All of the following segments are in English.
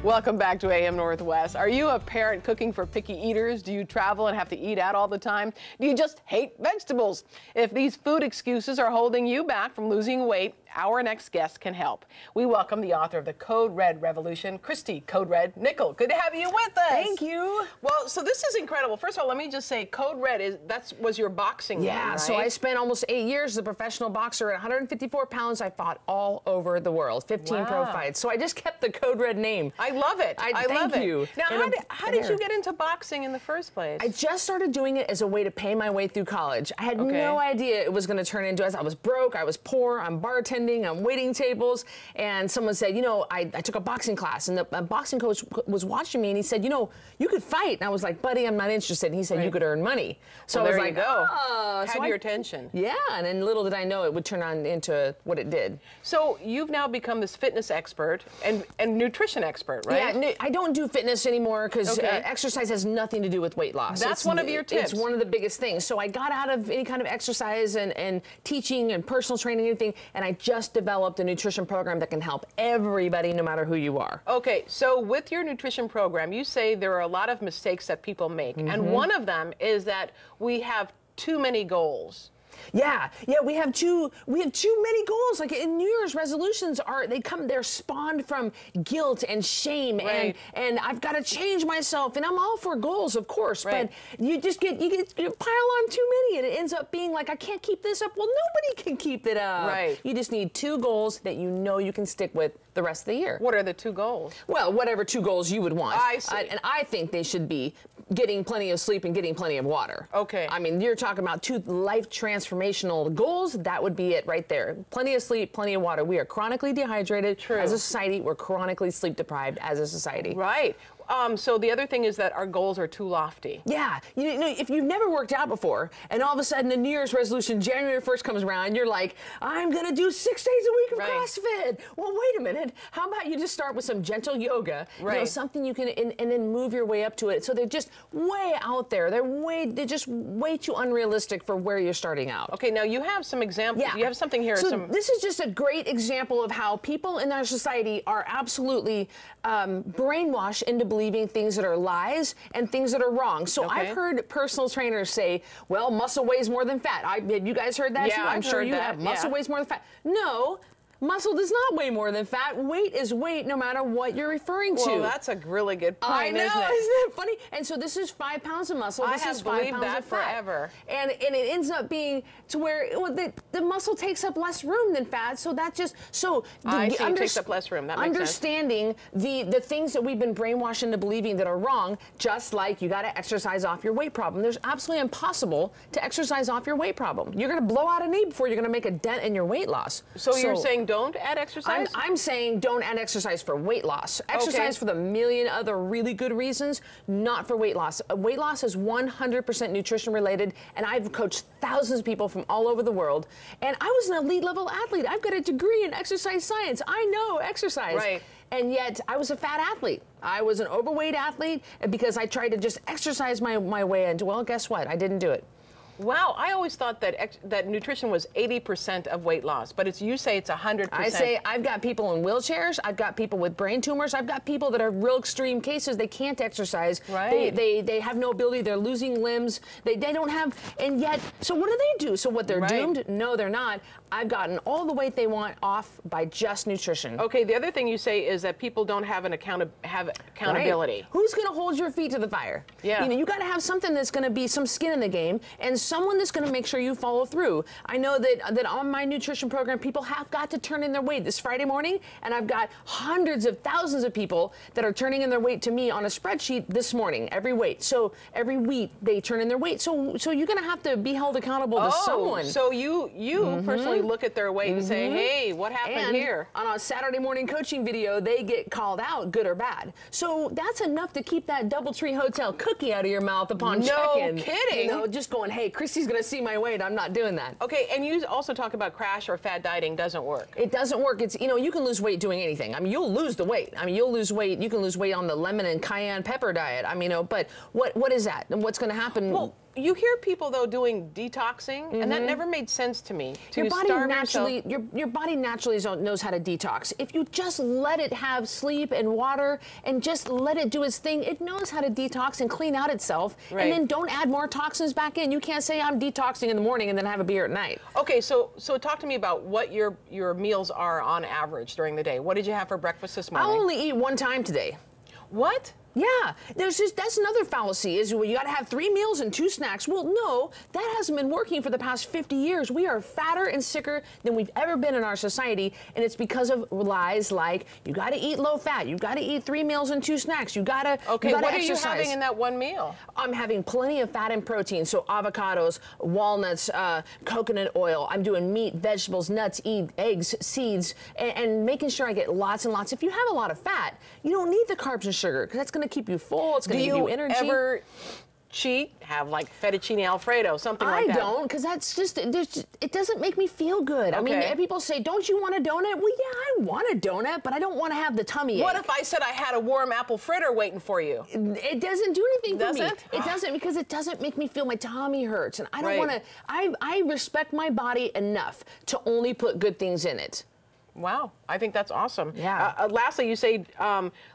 Welcome back to AM Northwest. Are you a parent cooking for picky eaters? Do you travel and have to eat out all the time? Do you just hate vegetables? If these food excuses are holding you back from losing weight, our next guest can help. We welcome the author of the Code Red Revolution, Christy Code Red Nickel. Good to have you with us. Thank you. Well, so this is incredible. First of all, let me just say Code Red was your boxing name, right? So I spent almost 8 years as a professional boxer. At 154 pounds, I fought all over the world, 15 pro fights. So I just kept the Code Red name. I love it. I love thank you. Now, how did you get into boxing in the first place? I just started doing it as a way to pay my way through college. I had no idea it was going to turn into, as I was broke, I was poor, I'm bartending, I'm waiting tables, and someone said, you know, I took a boxing class, and the boxing coach was watching me, and he said, you know, you could fight. And I was like, buddy, I'm not interested. And he said, you could earn money. So well, I was there like, you go. Oh. Had your attention. Yeah, and then little did I know it would turn on into what it did. So you've now become this fitness expert and nutrition expert, right? Yeah, I don't do fitness anymore because exercise has nothing to do with weight loss. That's one of your tips. It's one of the biggest things. So I got out of any kind of exercise and teaching and personal training, anything, and I just developed a nutrition program that can help everybody, no matter who you are. Okay, so with your nutrition program, you say there are a lot of mistakes that people make, and one of them is that we have too many goals. Yeah, we have too many goals. Like in New Year's resolutions they're spawned from guilt and shame and I've got to change myself, and I'm all for goals, of course, but you pile on too many and it ends up being like, I can't keep this up. Well, nobody can keep it up. Right. You just need 2 goals that you know you can stick with the rest of the year. What are the 2 goals? Well, whatever 2 goals you would want. I see. And I think they should be getting plenty of sleep and getting plenty of water. Okay. I mean, you're talking about 2 life transformational goals. That would be it right there. Plenty of sleep, plenty of water. We are chronically dehydrated as a society. We're chronically sleep deprived as a society. Right. So the other thing is that our goals are too lofty. Yeah. You know, if you've never worked out before, and all of a sudden a New Year's resolution, January 1st comes around, you're like, I'm going to do 6 days a week of CrossFit. Well, wait a minute. How about you just start with some gentle yoga, you know, something you can, and then move your way up to it. So they're just way out there. They're just way too unrealistic for where you're starting out. Okay, now you have some examples. Yeah. You have something here. So this is just a great example of how people in our society are absolutely brainwashed into believing things that are lies and things that are wrong. So I've heard personal trainers say, well, muscle weighs more than fat. Have you guys heard that too? I'm sure you have. Muscle weighs more than fat. No. Muscle does not weigh more than fat. Weight is weight no matter what you're referring to. Well, that's a really good point, I know, isn't it? Isn't it funny? And so this is 5 pounds of muscle. This is 5 pounds of fat. Forever. And it ends up being to where the muscle takes up less room than fat. So that just it takes up less room. That makes understanding sense. the things that we've been brainwashed into believing that are wrong, just like you got to exercise off your weight problem. There's absolutely impossible to exercise off your weight problem. You're going to blow out a knee before you're going to make a dent in your weight loss. So you're saying don't add exercise? I'm saying don't add exercise for weight loss. Exercise for the million other really good reasons, not for weight loss. Weight loss is 100% nutrition related, and I've coached thousands of people from all over the world, and I was an elite level athlete. I've got a degree in exercise science. I know exercise. Right. And yet I was a fat athlete. I was an overweight athlete because I tried to just exercise my way into, well, guess what? I didn't do it. Wow, I always thought that nutrition was 80% of weight loss, but you say it's 100%. I say I've got people in wheelchairs, I've got people with brain tumors, I've got people that are real extreme cases. They can't exercise. Right. They have no ability. They're losing limbs. They don't have, and yet, so what do they do? So what, they're doomed? No, they're not. I've gotten all the weight they want off by just nutrition. Okay, the other thing you say is that people don't have accountability. Right. Who's going to hold your feet to the fire? Yeah. You know, you got to have something that's going to be some skin in the game, and someone that's going to make sure you follow through. I know that on my nutrition program, people have got to turn in their weight this Friday morning, and I've got hundreds of thousands of people that are turning in their weight to me on a spreadsheet this morning, every weight. So every week they turn in their weight. So you're going to have to be held accountable to someone. So you personally look at their weight and say, hey, what happened here? On a Saturday morning coaching video, they get called out, good or bad. So that's enough to keep that DoubleTree Hotel cookie out of your mouth upon check-in. No kidding. You know, just going, hey, Christy's going to see my weight. I'm not doing that. Okay, and you also talk about crash or fat dieting doesn't work. It doesn't work. It's, you know, you can lose weight doing anything. I mean, you'll lose the weight. I mean, you'll lose weight. You can lose weight on the lemon and cayenne pepper diet. I mean, you know, but what is that? And what's going to happen? Well, You hear people though doing detoxing, and that never made sense to me. Your body naturally, your body naturally knows how to detox. If you just let it have sleep and water, and just let it do its thing, it knows how to detox and clean out itself. Right. And then don't add more toxins back in. You can't say I'm detoxing in the morning and then have a beer at night. Okay, so talk to me about what your meals are on average during the day. What did you have for breakfast this morning? I'll only eat one time today. What? Yeah, that's another fallacy is well, you got to have 3 meals and 2 snacks. Well, no, that hasn't been working for the past 50 years. We are fatter and sicker than we've ever been in our society, and it's because of lies like you got to eat low fat, you got to eat 3 meals and 2 snacks, you got to Okay, what exercise. are you having in that one meal? I'm having plenty of fat and protein, so avocados, walnuts, coconut oil. I'm doing meat, vegetables, nuts, eggs, seeds, and making sure I get lots and lots. If you have a lot of fat, you don't need the carbs and sugar because that's going to keep you full. It's going to give you energy. Do you ever cheat? Have like fettuccine Alfredo, something like that? I don't, because that's just, it doesn't make me feel good. Okay. I mean, people say, don't you want a donut? Well, yeah, I want a donut, but I don't want to have the tummy ache. What if I said I had a warm apple fritter waiting for you? It doesn't do anything for me. It doesn't, because it doesn't make me feel my tummy hurts. And I don't Right. want to, I respect my body enough to only put good things in it. Wow, I think that's awesome. Yeah. Lastly, you say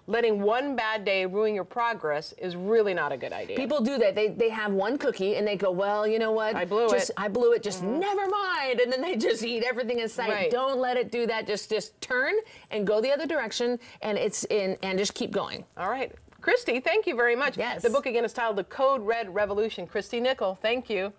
letting one bad day ruin your progress is really not a good idea. People do that. They have one cookie and they go, well, you know what? I blew it. I blew it. Just never mind. And then they just eat everything in sight. Right. Don't let it do that. Just turn and go the other direction, and and just keep going. All right. Christy, thank you very much. Yes. The book again is titled The Code Red Revolution. Christy Nickel, thank you.